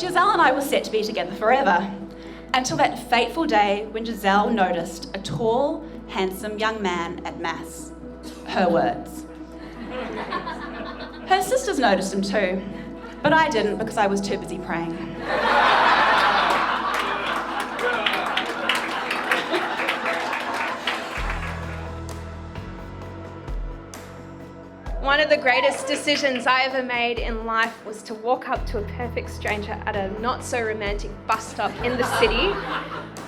Giselle and I were set to be together forever, until that fateful day when Giselle noticed a tall, handsome young man at Mass. Her words. Her sisters noticed him too, but I didn't because I was too busy praying. One of the greatest decisions I ever made in life was to walk up to a perfect stranger at a not-so-romantic bus stop in the city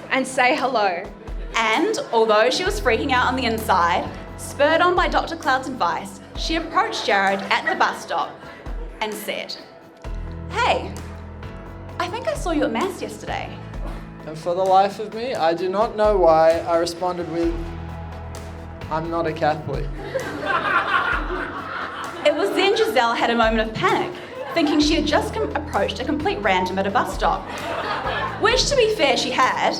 and say hello. And although she was freaking out on the inside, spurred on by Dr. Cloud's advice, she approached Jarryd at the bus stop and said, "Hey, I think I saw you at Mass yesterday." And for the life of me, I do not know why I responded with, "I'm not a Catholic." It was then Giselle had a moment of panic, thinking she had just approached a complete random at a bus stop. Which, to be fair, she had,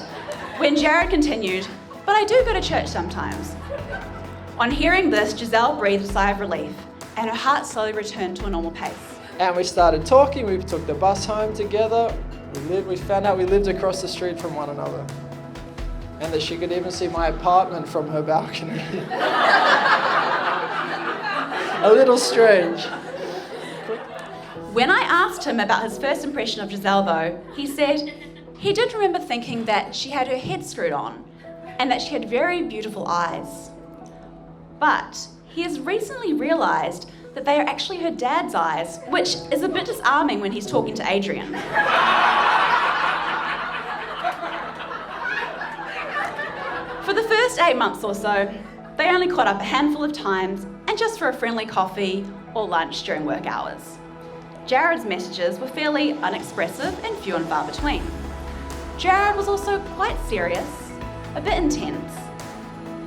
when Jarryd continued, "But I do go to church sometimes." On hearing this, Giselle breathed a sigh of relief, and her heart slowly returned to a normal pace. And we started talking, we took the bus home together, we found out we lived across the street from one another. And that she could even see my apartment from her balcony. A little strange. When I asked him about his first impression of Giselle, though, he said he did remember thinking that she had her head screwed on and that she had very beautiful eyes. But he has recently realised that they are actually her dad's eyes, which is a bit disarming when he's talking to Adrian. For the first 8 months or so, they only caught up a handful of times and just for a friendly coffee or lunch during work hours. Jarryd's messages were fairly unexpressive and few and far between. Jarryd was also quite serious, a bit intense,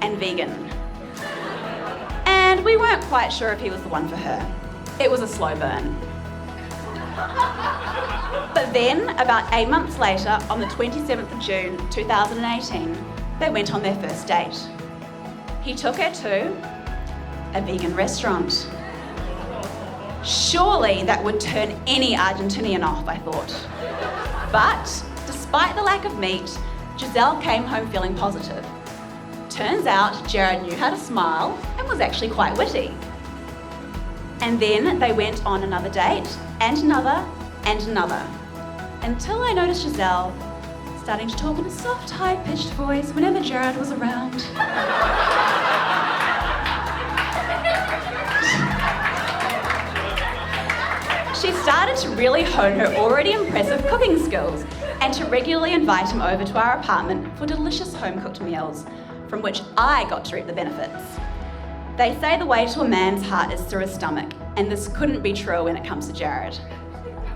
and vegan. And we weren't quite sure if he was the one for her. It was a slow burn. But then, about 8 months later, on the 27th of June 2018, they went on their first date. He took her to a vegan restaurant. Surely that would turn any Argentinian off, I thought. But despite the lack of meat, Giselle came home feeling positive. Turns out Jarryd knew how to smile and was actually quite witty. And then they went on another date, and another, and another, until I noticed Giselle starting to talk in a soft, high-pitched voice whenever Jarryd was around. She started to really hone her already impressive cooking skills and to regularly invite him over to our apartment for delicious home-cooked meals, from which I got to reap the benefits. They say the way to a man's heart is through his stomach, and this couldn't be true when it comes to Jarryd.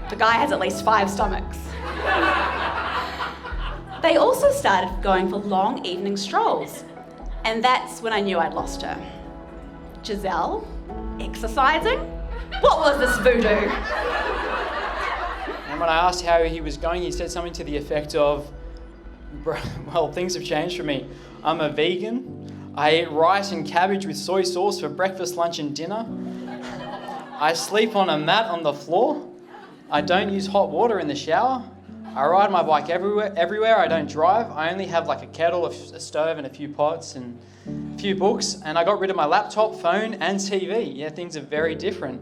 The guy has at least 5 stomachs. They also started going for long evening strolls, and that's when I knew I'd lost her. Giselle? Exercising? What was this voodoo? And when I asked how he was going, he said something to the effect of, "Well, things have changed for me. I'm a vegan. I eat rice and cabbage with soy sauce for breakfast, lunch and dinner. I sleep on a mat on the floor. I don't use hot water in the shower. I ride my bike everywhere. I don't drive. I only have like a kettle, a stove and a few pots and a few books. And I got rid of my laptop, phone and TV. Yeah, things are very different."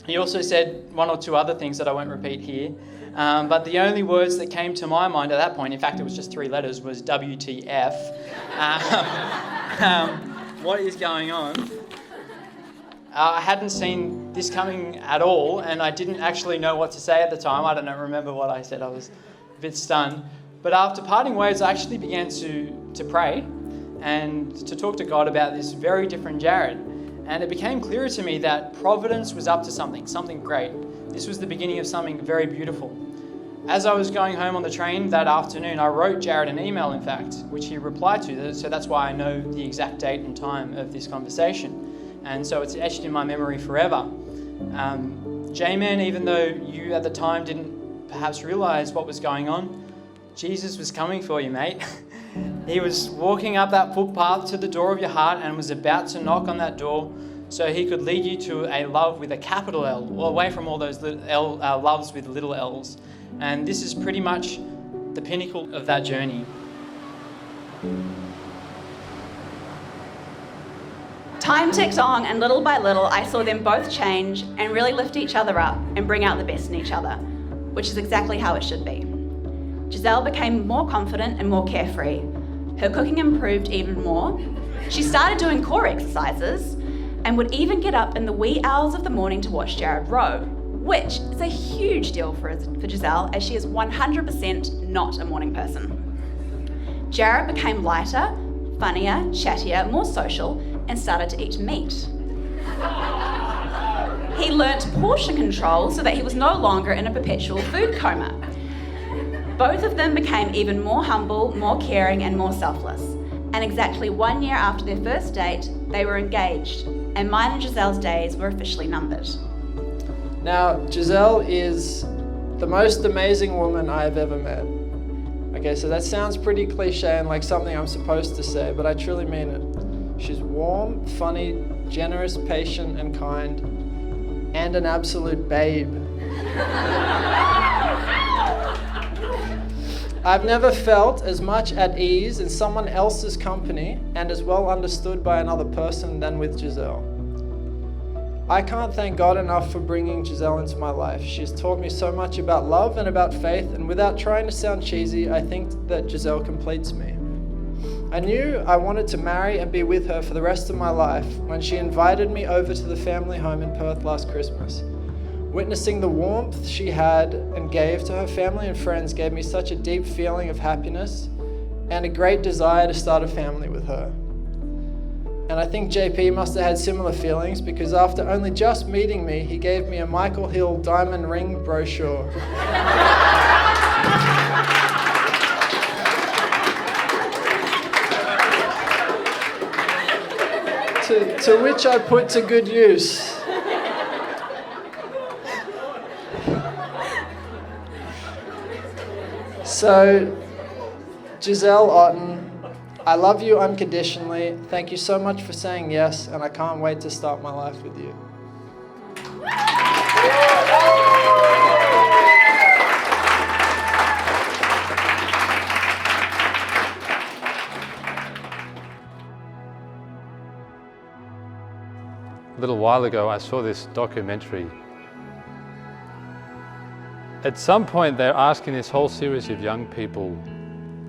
He also said one or two other things that I won't repeat here. But the only words that came to my mind at that point, in fact, it was just 3 letters, was WTF. What is going on? I hadn't seen this coming at all, and I didn't actually know what to say at the time. I don't remember what I said. I was a bit stunned. But after parting ways, I actually began to pray and to talk to God about this very different Jarryd. And it became clearer to me that Providence was up to something great. This was the beginning of something very beautiful. As I was going home on the train that afternoon, I wrote Jarryd an email, in fact, which he replied to. So that's why I know the exact date and time of this conversation. And so it's etched in my memory forever. J-Man, even though you at the time didn't perhaps realise what was going on, Jesus was coming for you, mate. He was walking up that footpath to the door of your heart and was about to knock on that door so he could lead you to a love with a capital L, or away from all those loves with little L's. And this is pretty much the pinnacle of that journey. Time ticked on, and little by little I saw them both change and really lift each other up and bring out the best in each other, which is exactly how it should be. Giselle became more confident and more carefree. Her cooking improved even more. She started doing core exercises and would even get up in the wee hours of the morning to watch Jarryd row, which is a huge deal for Giselle, as she is 100% not a morning person. Jarryd became lighter, funnier, chattier, more social, and started to eat meat. He learnt portion control so that he was no longer in a perpetual food coma. Both of them became even more humble, more caring, and more selfless. And exactly 1 year after their first date, they were engaged, and mine and Giselle's days were officially numbered. Now, Giselle is the most amazing woman I have ever met. Okay, so that sounds pretty cliche and like something I'm supposed to say, but I truly mean it. She's warm, funny, generous, patient, and kind, and an absolute babe. I've never felt as much at ease in someone else's company and as well understood by another person than with Giselle. I can't thank God enough for bringing Giselle into my life. She's taught me so much about love and about faith, and without trying to sound cheesy, I think that Giselle completes me. I knew I wanted to marry and be with her for the rest of my life when she invited me over to the family home in Perth last Christmas. Witnessing the warmth she had and gave to her family and friends gave me such a deep feeling of happiness and a great desire to start a family with her. And I think JP must have had similar feelings, because after only just meeting me, he gave me a Michael Hill diamond ring brochure. to which I put to good use. So, Giselle Otten, I love you unconditionally. Thank you so much for saying yes, and I can't wait to start my life with you. A little while ago, I saw this documentary. At some point, they're asking this whole series of young people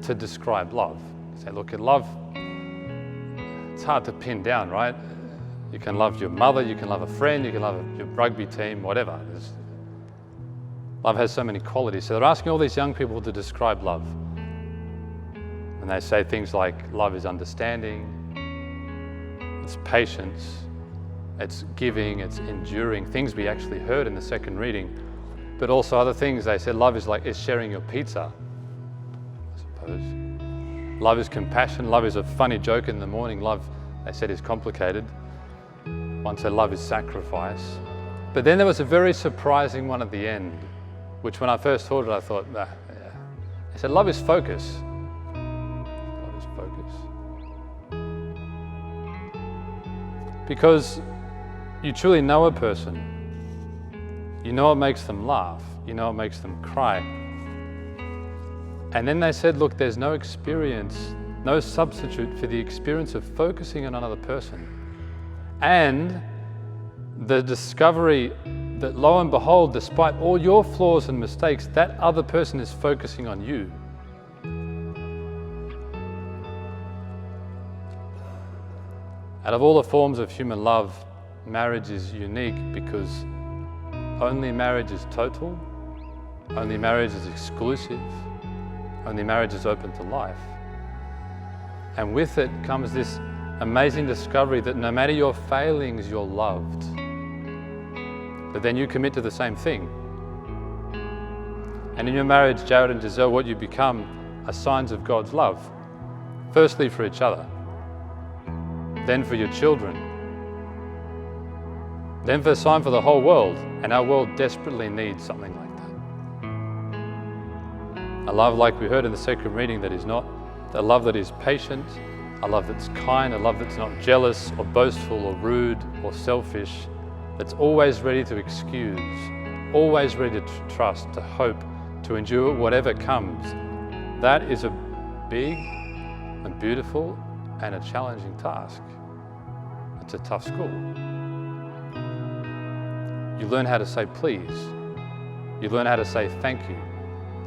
to describe love. Say, look, at love, it's hard to pin down, right? You can love your mother, you can love a friend, you can love your rugby team, whatever. Love has so many qualities. So they're asking all these young people to describe love. And they say things like, love is understanding, it's patience, it's giving, it's enduring, things we actually heard in the second reading. But also other things, they said love is sharing your pizza, I suppose. Love is compassion, love is a funny joke in the morning, love, they said, is complicated. One said love is sacrifice. But then there was a very surprising one at the end, which when I first heard it, I thought, yeah. They said love is focus. Love is focus. Because you truly know a person. You know what makes them laugh. You know what makes them cry. And then they said, look, there's no experience, no substitute for the experience of focusing on another person. And the discovery that, lo and behold, despite all your flaws and mistakes, that other person is focusing on you. Out of all the forms of human love, marriage is unique because only marriage is total, only marriage is exclusive, only marriage is open to life. And with it comes this amazing discovery that no matter your failings, you're loved. But then you commit to the same thing. And in your marriage, Jarryd and Giselle, what you become are signs of God's love. Firstly for each other, then for your children, then for a sign for the whole world. And our world desperately needs something like that. A love like we heard in the second reading that is not, a love that is patient, a love that's kind, a love that's not jealous or boastful or rude or selfish, that's always ready to excuse, always ready to trust, to hope, to endure whatever comes. That is a big and beautiful and a challenging task. It's a tough school. You learn how to say please. You learn how to say thank you.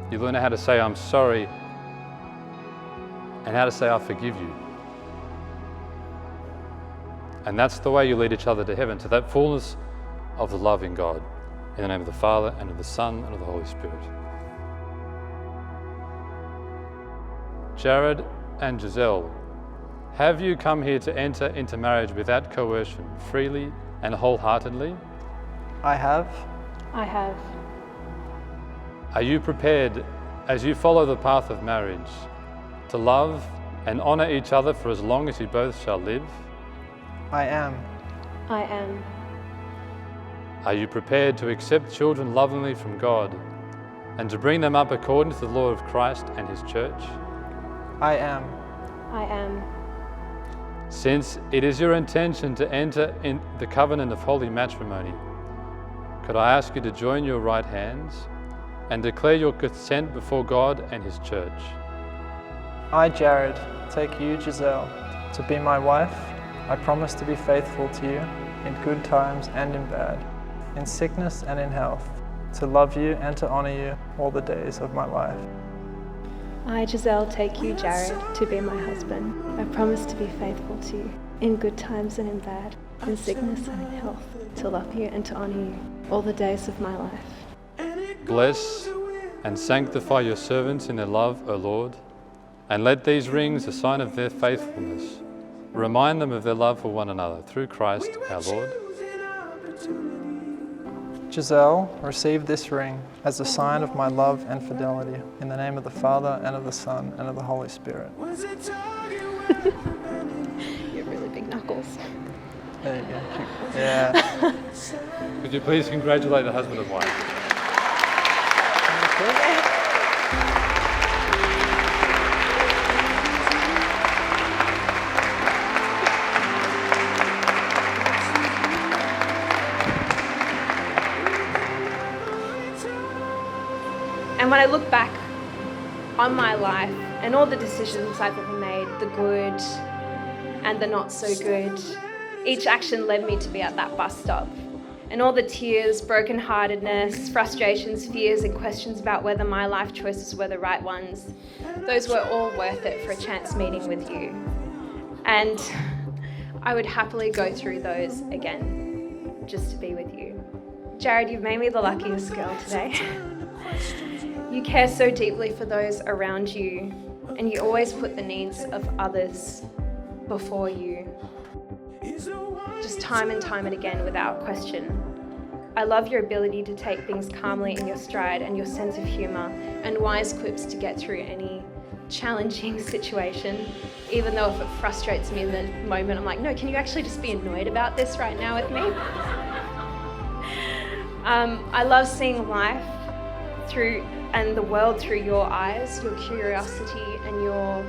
You learn how to say I'm sorry and how to say I forgive you. And that's the way you lead each other to heaven, to that fullness of the love in God. In the name of the Father, and of the Son, and of the Holy Spirit. Jarryd and Giselle, have you come here to enter into marriage without coercion, freely and wholeheartedly? I have. I have. Are you prepared, as you follow the path of marriage, to love and honour each other for as long as you both shall live? I am. I am. Are you prepared to accept children lovingly from God and to bring them up according to the law of Christ and His church? I am. I am. Since it is your intention to enter in the covenant of holy matrimony, could I ask you to join your right hands and declare your consent before God and His church? I, Jarryd, take you, Giselle, to be my wife. I promise to be faithful to you in good times and in bad, in sickness and in health, to love you and to honour you all the days of my life. I, Giselle, take you, Jarryd, to be my husband. I promise to be faithful to you in good times and in bad, in sickness and in health, to love you and to honour you all the days of my life. Bless and sanctify your servants in their love, O Lord, and let these rings, a sign of their faithfulness, remind them of their love for one another through Christ our Lord. Giselle, receive this ring as a sign of my love and fidelity, in the name of the Father, and of the Son, and of the Holy Spirit. You have really big knuckles. There you go. Yeah. Could you please congratulate the husband and wife? And when I look back on my life and all the decisions I've ever made, the good and the not so good, each action led me to be at that bus stop. And all the tears, brokenheartedness, frustrations, fears, and questions about whether my life choices were the right ones, those were all worth it for a chance meeting with you. And I would happily go through those again, just to be with you. Jarryd, you've made me the luckiest girl today. You care so deeply for those around you, and you always put the needs of others before you. Just time and time and again without question. I love your ability to take things calmly in your stride and your sense of humour and wise quips to get through any challenging situation. Even though if it frustrates me in the moment, I'm like, no, can you actually just be annoyed about this right now with me? I love seeing life through and the world through your eyes. Your curiosity and your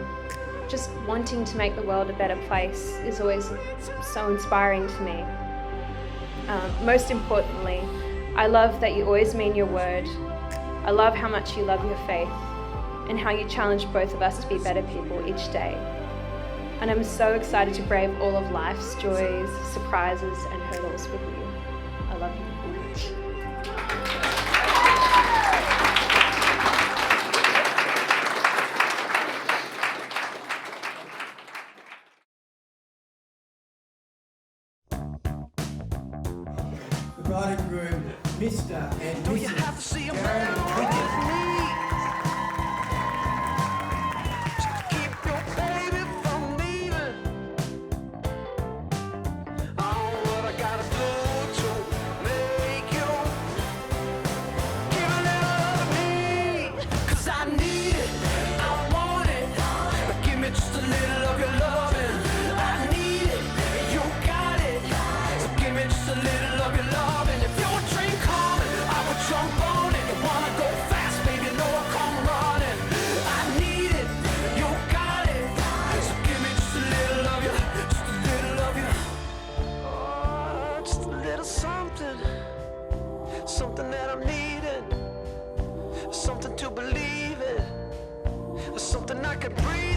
just wanting to make the world a better place is always so inspiring to me. Most importantly, I love that you always mean your word. I love how much you love your faith and how you challenge both of us to be better people each day. And I'm so excited to brave all of life's joys, surprises, and hurdles with you. I love you. Bride and groom, Mr. and Mrs. Jarryd and Cricket. Jump on it, wanna go fast, baby. that I'm needing, something to believe in, something I could breathe